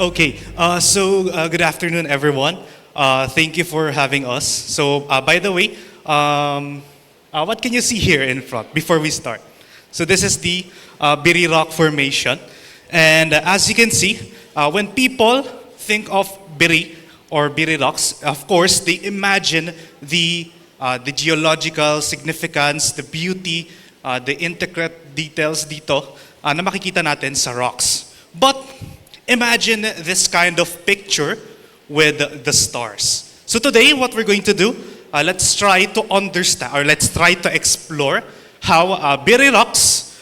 Okay, good afternoon, everyone. Thank you for having us. By the way, what can you see here in front before we start? So this is the Biri Rock formation. And as you can see, when people think of Biri or Biri Rocks, of course, they imagine the geological significance, the beauty, the intricate details dito na makikita natin sa rocks. But imagine this kind of picture with the stars. So today, what we're going to do, let's try to understand, or let's try to explore how Biri Rocks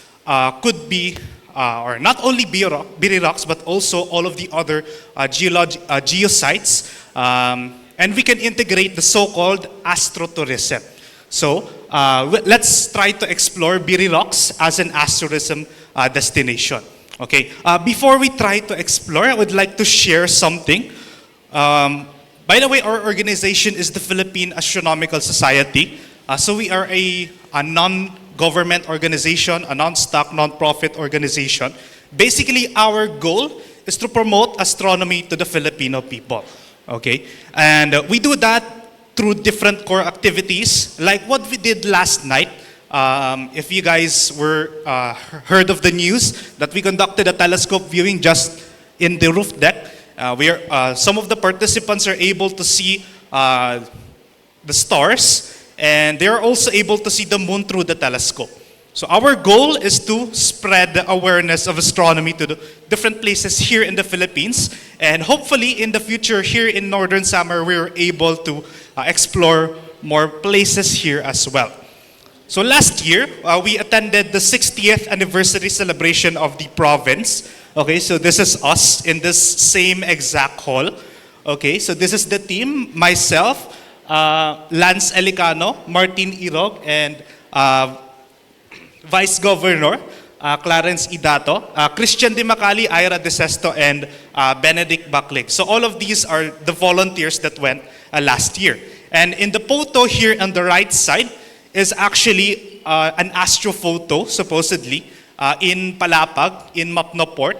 could be, or not only Biri Rocks, but also all of the other geosites, and we can integrate the so-called astro-tourism. So let's try to explore Biri Rocks as an astro-tourism destination. Okay, before we try to explore, I would like to share something. By the way, our organization is the Philippine Astronomical Society. So we are a non-government organization, a non-stock, non-profit organization. Basically, our goal is to promote astronomy to the Filipino people. Okay, and we do that through different core activities, like what we did last night. If you guys heard of the news that we conducted a telescope viewing just in the roof deck, some of the participants are able to see the stars, and they are also able to see the moon through the telescope. So our goal is to spread the awareness of astronomy to the different places here in the Philippines, and hopefully in the future here in Northern Samar, we're able to explore more places here as well. So last year, we attended the 60th anniversary celebration of the province. Okay, so this is us in this same exact hall. Okay, so this is the team, myself, Lance Elicano, Martin Irog, and Vice Governor Clarence Idato, Christian Di Macali, Ira De Sesto, and Benedict Baclic. So all of these are the volunteers that went last year. And in the photo here on the right side is actually an astrophoto, supposedly, in Palapag, in Mapnoport.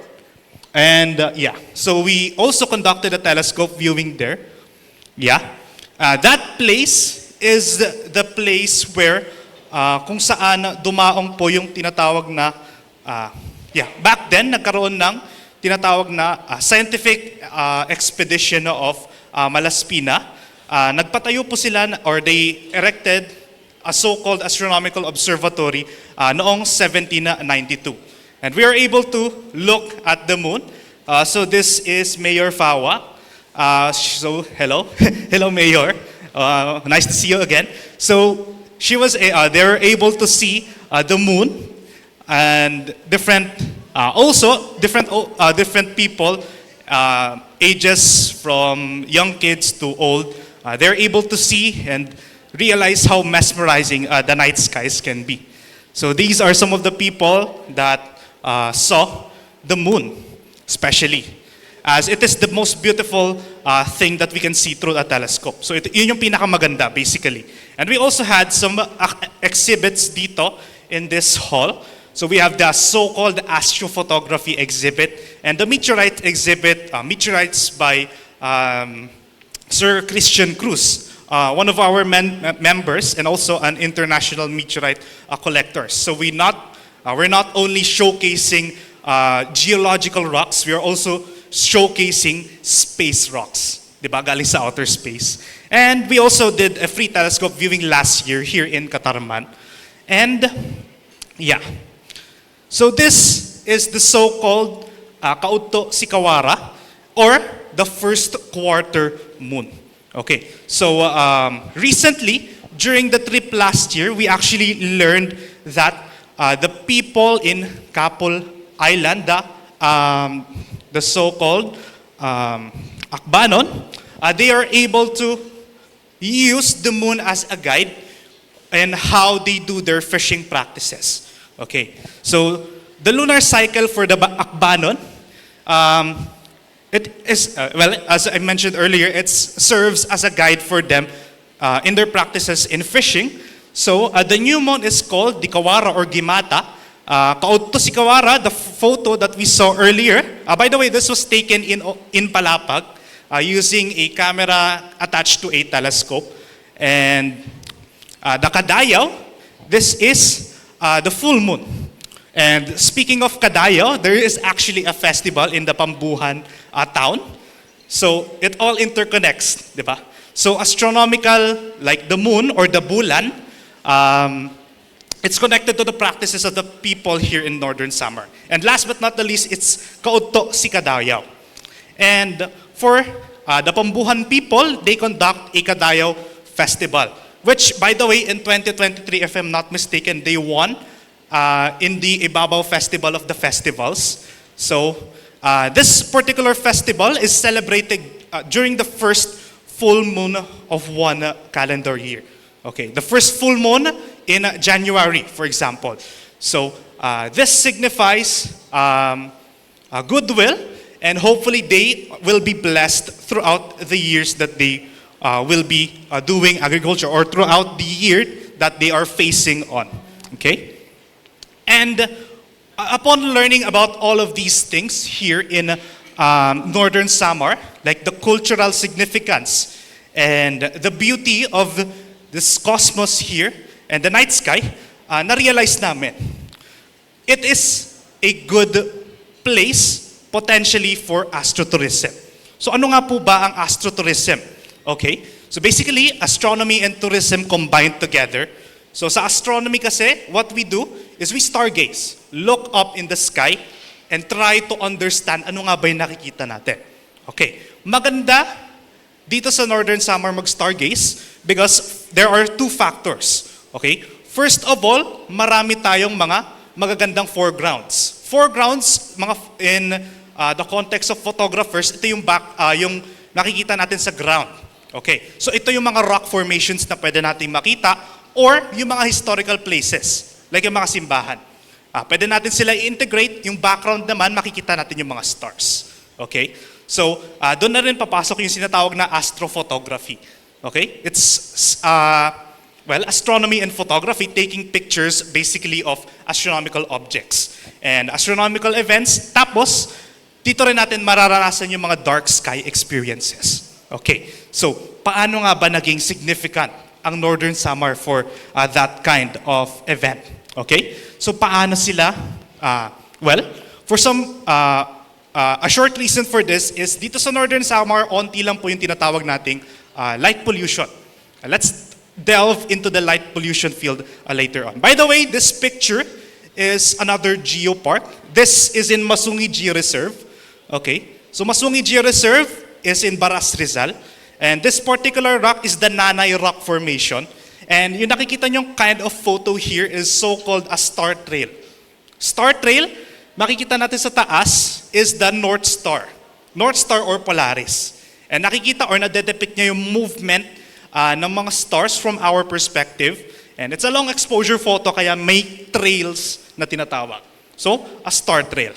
And yeah, so we also conducted a telescope viewing there. Yeah, that place is the place where kung saan dumaong po yung tinatawag na, back then, nagkaroon ng tinatawag na scientific expedition of Malaspina. Nagpatayo po sila, or they erected a so-called astronomical observatory noong 1792. And we are able to look at the moon. So this is Mayor Fawa. So hello, hello Mayor. Nice to see you again. So they were able to see the moon, and different people, ages from young kids to old. They're able to see and realize how mesmerizing the night skies can be. So these are some of the people that saw the moon, especially, as it is the most beautiful thing that we can see through a telescope. So yun yung pinakamaganda, basically. And we also had some exhibits dito in this hall. So we have the so-called astrophotography exhibit and the meteorite exhibit, meteorites by Sir Christian Cruz, one of our members and also an international meteorite collector. So we're not only showcasing geological rocks, we are also showcasing space rocks, diba, galing sa outer space. And we also did a free telescope viewing last year here in Katarman. And yeah, so this is the so-called 𝐭𝐚𝐫𝐿𝐻, or the first quarter moon. Okay, so recently, during the trip last year, we actually learned that the people in Kapul Island, the so-called Akbanon, they are able to use the moon as a guide in how they do their fishing practices. Okay, so the lunar cycle for the Akbanon, it is, as I mentioned earlier, it serves as a guide for them in their practices in fishing. So the new moon is called the Kawara or Gimata. 𝐭𝐚𝐫𝐿𝐻, the photo that we saw earlier, by the way, this was taken in Palapag using a camera attached to a telescope. And the 𝐭𝐫𝐤, this is the full moon. And speaking of 𝐭𝐫𝐤, there is actually a festival in the Pambuhan town. So it all interconnects, di ba? So astronomical, like the moon or the bulan, it's connected to the practices of the people here in Northern Samar. And last but not the least, it's 𝐁𝐢𝐫𝐿. And for the Pambuhan people, they conduct a 𝐭𝐫𝐤 festival, which, by the way, in 2023, if I'm not mistaken, they won in the 𝐒𝐵𝐵𝐷 Festival of the Festivals. So this particular festival is celebrated during the first full moon of one calendar year. Okay, the first full moon in January, for example. So this signifies goodwill, and hopefully they will be blessed throughout the years that they will be doing agriculture, or throughout the year that they are facing on. Okay? And upon learning about all of these things here in Northern Samar, like the cultural significance and the beauty of this cosmos here and the night sky, na-realize namin, it is a good place potentially for astro-tourism. So ano nga po ba ang astro-tourism? Okay, so basically, astronomy and tourism combined together. So sa astronomy kasi, what we do is we stargaze, look up in the sky, and try to understand ano nga ba yung nakikita natin. Okay, maganda dito sa Northern Samar mag-stargaze because there are two factors. Okay, first of all, marami tayong mga magagandang foregrounds. Foregrounds, mga in the context of photographers, ito yung yung nakikita natin sa ground. Okay, so ito yung mga rock formations na pwede natin makita, or yung mga historical places, like yung mga simbahan. Pwede natin sila i-integrate, yung background naman, makikita natin yung mga stars. Okay, so doon na rin papasok yung sinatawag na astrophotography. Okay, it's well, astronomy and photography, taking pictures basically of astronomical objects and astronomical events. Tapos, dito rin natin mararanasan yung mga dark sky experiences. Okay, so paano nga ba naging significant ang Northern Samar for that kind of event? Okay, so paano sila? Well, for some, a short reason for this is dito sa Northern Samar, onti lang po yung tinatawag nating light pollution. Let's delve into the light pollution field later on. By the way, this picture is another geopark. This is in Masungi Georeserve. Okay, so Masungi Georeserve is in Baras, Rizal. And this particular rock is the Nanay Rock Formation. And yung nakikita nyong kind of photo here is so-called a star trail. Star trail, makikita natin sa taas, is the North Star. North Star or Polaris. And nakikita or nade-depict niya yung movement ng mga stars from our perspective. And it's a long exposure photo, kaya may trails na tinatawag. So, a star trail.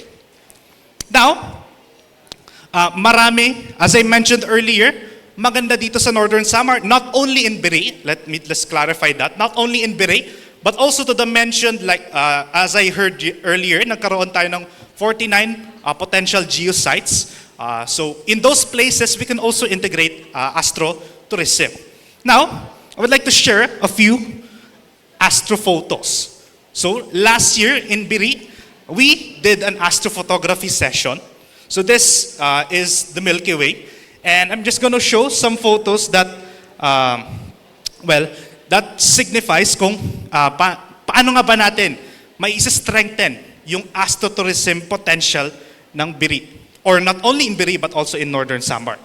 Now, marami, as I mentioned earlier, maganda dito sa Northern Samar, not only in Biri, let's clarify that, not only in Biri, but also to the mentioned, like, as I heard earlier, nagkaroon tayo ng 49 potential geosites. So in those places, we can also integrate astro-tourism. Now, I would like to share a few astrophotos. So last year in Biri, we did an astrophotography session. So this is the Milky Way. And I'm just going to show some photos that, well, that signifies kung paano nga ba natin may isa-strengthen yung astro-tourism potential ng Biri. Or not only in Biri, but also in Northern Samar.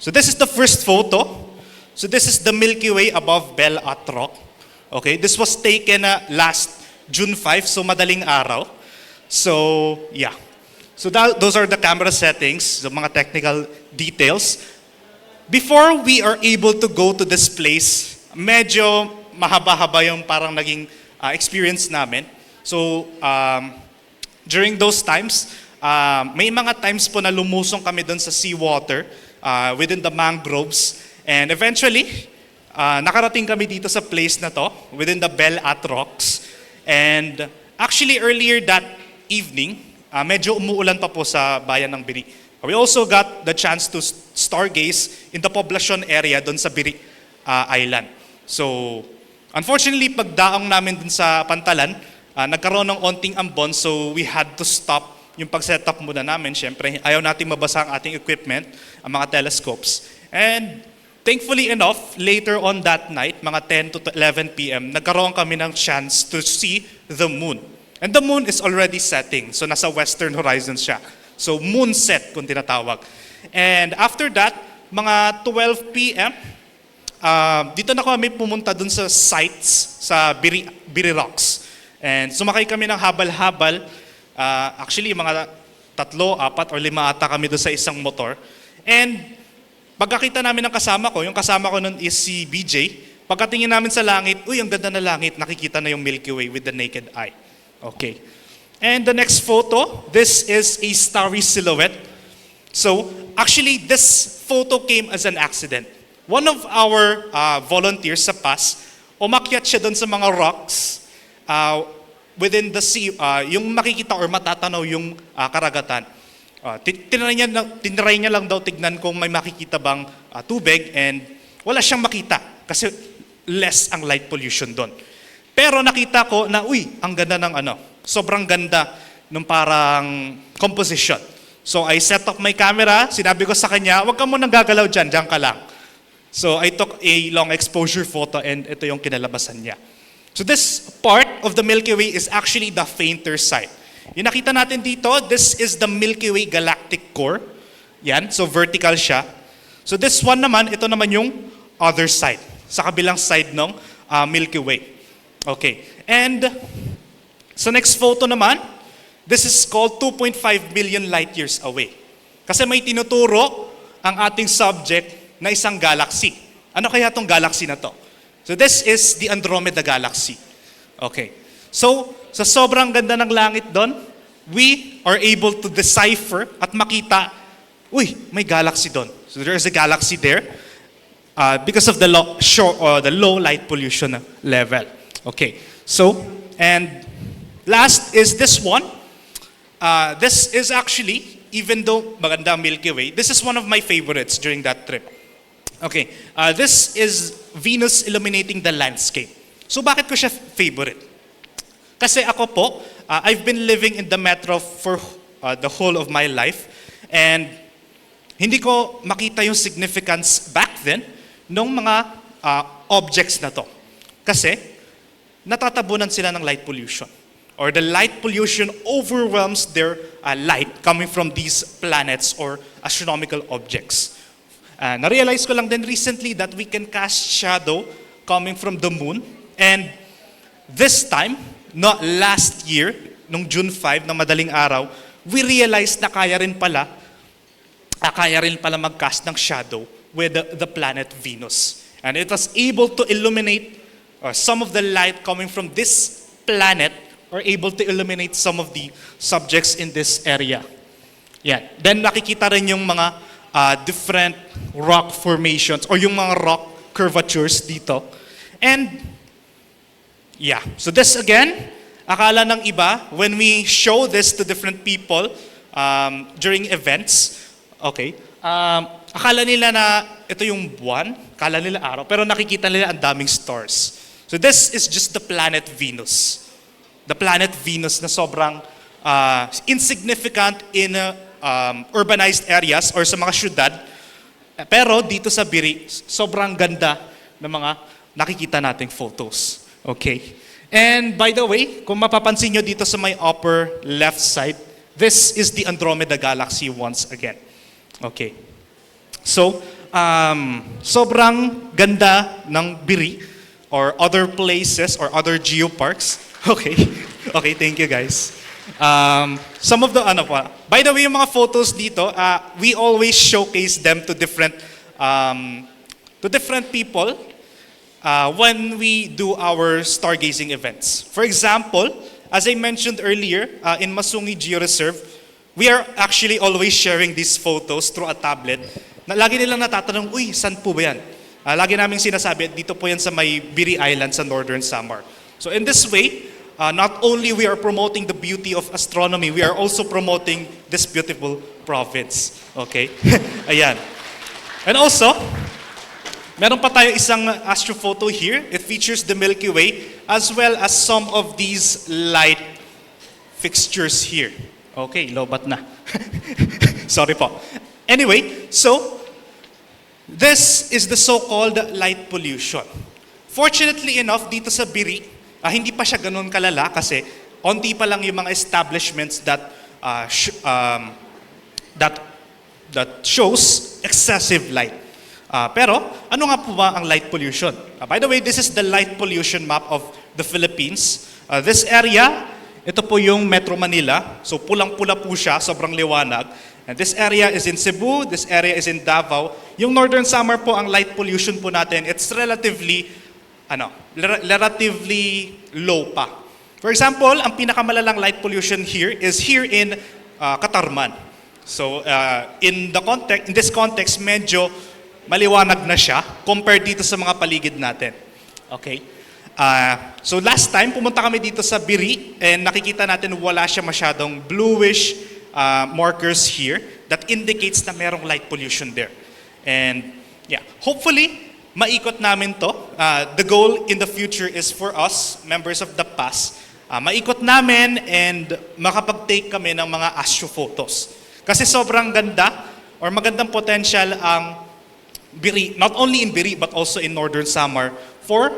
So this is the first photo. So this is the Milky Way above Bell at Rock. Okay, this was taken last June 5, so madaling araw. So, yeah. So those are the camera settings, the mga technical details. Before we are able to go to this place, medyo mahaba-haba yung parang naging experience namin. So during those times, may mga times po na lumusong kami doon sa seawater within the mangroves. And eventually, nakarating kami dito sa place na to, within the Bell at Rocks. And actually earlier that evening, medyo umuulan pa po sa bayan ng Biri. We also got the chance to stargaze in the poblacion area doon sa Biri Island. So, unfortunately, pagdaong namin dun sa Pantalan, nagkaroon ng onting ambon, so we had to stop yung pag-setup muna namin. Siyempre, ayaw natin mabasa ang ating equipment, ang mga telescopes. And thankfully enough, later on that night, mga 10 to 11 p.m., nagkaroon kami ng chance to see the moon. And the moon is already setting, so nasa western horizon siya. So moonset kung tinatawag. And after that, mga 12 p.m., dito na kami pumunta dun sa sites sa Biri Rocks. And sumakay kami ng habal-habal. Actually, mga 3, 4, or 5 ata kami doon sa isang motor. And pagkakita namin ng kasama ko, yung kasama ko nun is si BJ, pagkatingin namin sa langit, uy, ang ganda na langit, nakikita na yung Milky Way with the naked eye. Okay. And the next photo, this is a starry silhouette. So, actually, this photo came as an accident. One of our volunteers sa PAS, umakyat siya doon sa mga rocks within the sea, yung makikita or matatanaw yung karagatan. Tinry niya lang daw tignan kung may makikita bang tubig, and wala siyang makita kasi less ang light pollution doon. Pero nakita ko na, uy, ang ganda ng sobrang ganda ng parang composition. So I set up my camera, sinabi ko sa kanya, wag ka munang gagalaw dyan ka lang. So I took a long exposure photo, and ito yung kinalabasan niya. So this part of the Milky Way is actually the fainter side. Yung nakita natin dito, this is the Milky Way galactic core. Yan, so vertical siya. So this one naman, ito naman yung other side, sa kabilang side ng Milky Way. Okay, and sa next photo naman, this is called 2.5 million light years away. Kasi may tinuturo ang ating subject na isang galaxy. Ano kaya tong galaxy na to? So this is the Andromeda Galaxy. Okay. So, sa sobrang ganda ng langit doon, we are able to decipher at makita, uy, may galaxy doon. So there is a galaxy there because of the low light pollution level. Okay. So, and last is this one. This is actually, even though maganda ang Milky Way, this is one of my favorites during that trip. Okay, this is Venus illuminating the landscape. So bakit ko siya favorite? Kasi ako po, I've been living in the metro for the whole of my life, and hindi ko makita yung significance back then ng mga objects na to. Kasi natatabunan sila ng light pollution, or the light pollution overwhelms their light coming from these planets or astronomical objects. Na-realize ko lang din recently that we can cast shadow coming from the moon. And this time, not last year, nung June 5, na madaling araw, we realized na kaya rin pala mag-cast ng shadow with the planet Venus. And it was able to illuminate some of the light coming from this planet, or able to illuminate some of the subjects in this area. Yeah. Then nakikita rin yung mga different rock formations or yung mga rock curvatures dito. And yeah, so this again, akala ng iba, when we show this to different people during events, okay, akala nila na ito yung buwan, akala nila araw, pero nakikita nila ang daming stars. So this is just the planet Venus. The planet Venus na sobrang insignificant in urbanized areas or sa mga syudad. Pero dito sa Biri, sobrang ganda ng mga nakikita nating photos. Okay? And by the way, kung mapapansin nyo dito sa my upper left side, this is the Andromeda Galaxy once again. Okay. So, sobrang ganda ng Biri or other places or other geoparks. Okay. Okay, thank you guys. Some of the by the way, yung mga photos dito, we always showcase them to different people when we do our stargazing events. For example, as I mentioned earlier, in Masungi Geo Reserve, we are actually always sharing these photos through a tablet. Lagi nilang natatanong, uy, saan po ba yan? Lagi naming sinasabi, dito po yan sa may Biri Island sa Northern Samar. So in this way, not only we are promoting the beauty of astronomy, we are also promoting this beautiful province. Okay? Ayan. And also, meron pa tayo isang astrophoto here. It features the Milky Way as well as some of these light fixtures here. Okay, lobat na. Sorry po. Anyway, so this is the so-called light pollution. Fortunately enough, dito sa Biri, hindi pa siya ganun kalala kasi onti pa lang yung mga establishments that shows excessive light. Pero ano nga po ba ang light pollution? By the way, this is the light pollution map of the Philippines. This area, ito po yung Metro Manila. So pulang-pula po siya, sobrang liwanag. And this area is in Cebu, this area is in Davao. Yung Northern Samar po, ang light pollution po natin, it's relatively low pa. For example, ang pinakamalalang light pollution here is here in Katarman. So in this context, medyo maliwanag na siya compared dito sa mga paligid natin. Okay? So last time, pumunta kami dito sa Biri and nakikita natin wala siya masyadong bluish markers here that indicates na merong light pollution there. And yeah, hopefully, maikot namin to. The goal in the future is for us, members of the PAS, maikot namin and makapag-take kami ng mga astrophotos. Kasi sobrang ganda or magandang potential ang Biri, not only in Biri but also in Northern Samar for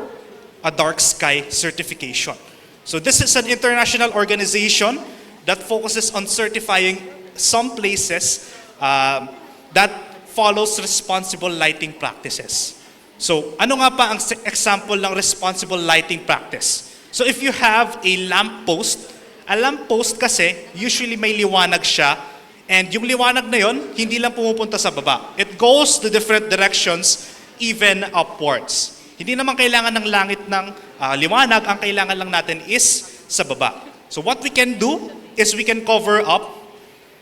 a dark sky certification. So this is an international organization that focuses on certifying some places that follows responsible lighting practices. So ano nga pa ang example ng responsible lighting practice? So if you have a lamppost kasi usually may liwanag siya and yung liwanag na yon hindi lang pumupunta sa baba. It goes to different directions even upwards. Hindi naman kailangan ng langit ng liwanag, ang kailangan lang natin is sa baba. So what we can do is we can cover up,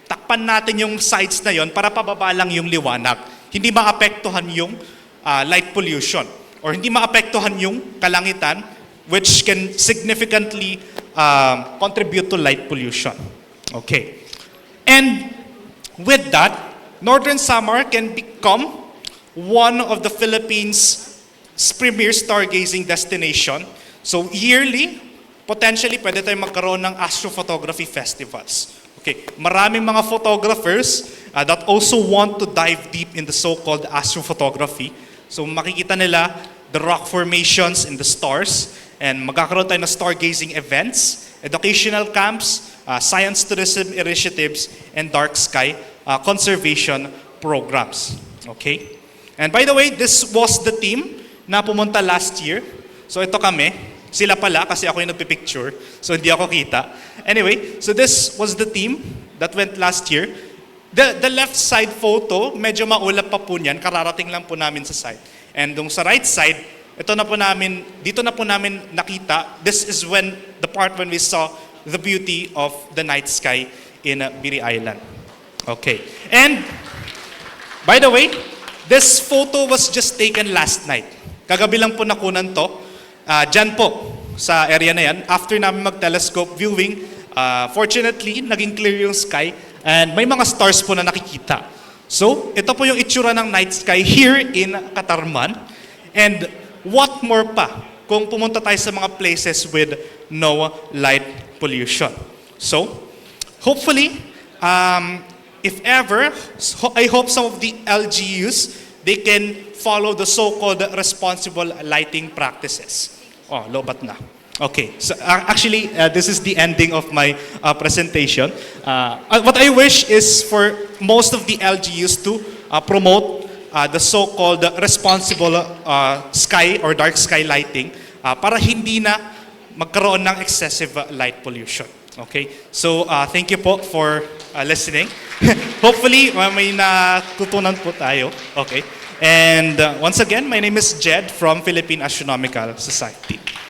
takpan natin yung sides na yon para pababa lang yung liwanag. Hindi maapektuhan yung light pollution or hindi maapektuhan yung kalangitan which can significantly contribute to light pollution. Okay. And with that, Northern Samar can become one of the Philippines' premier stargazing destination. So yearly, potentially, pwede tayong magkaroon ng astrophotography festivals. Okay, maraming mga photographers that also want to dive deep in the so-called astrophotography. So makikita nila the rock formations in the stars and magkakaroon tayo ng stargazing events, educational camps, science tourism initiatives, and dark sky conservation programs. Okay? And by the way, this was the team na pumunta last year. So ito kami. Sila pala kasi ako yung nagpipicture, so hindi ako kita. Anyway, so this was the team that went last year. The left side photo, medyo maulap pa po niyan, kararating lang po namin sa side. And yung sa right side, dito na po namin nakita, this is the part when we saw the beauty of the night sky in Biri Island. Okay. And, by the way, this photo was just taken last night. Kagabi lang po nakunan to. Diyan po, sa area na yan, after namin mag-telescope viewing, fortunately, naging clear yung sky and may mga stars po na nakikita. So, ito po yung itsura ng night sky here in Katarman. And what more pa kung pumunta tayo sa mga places with no light pollution. So, hopefully, if ever, I hope some of the LGUs, they can follow the so-called responsible lighting practices. Oh, lobat na. Okay, so actually, this is the ending of my presentation. What I wish is for most of the LGUs to promote the so-called responsible sky or dark sky lighting para hindi na magkaroon ng excessive light pollution. Okay, so thank you po for listening. Hopefully, may natutunan po tayo. Okay. And once again, my name is Jed from Philippine Astronomical Society.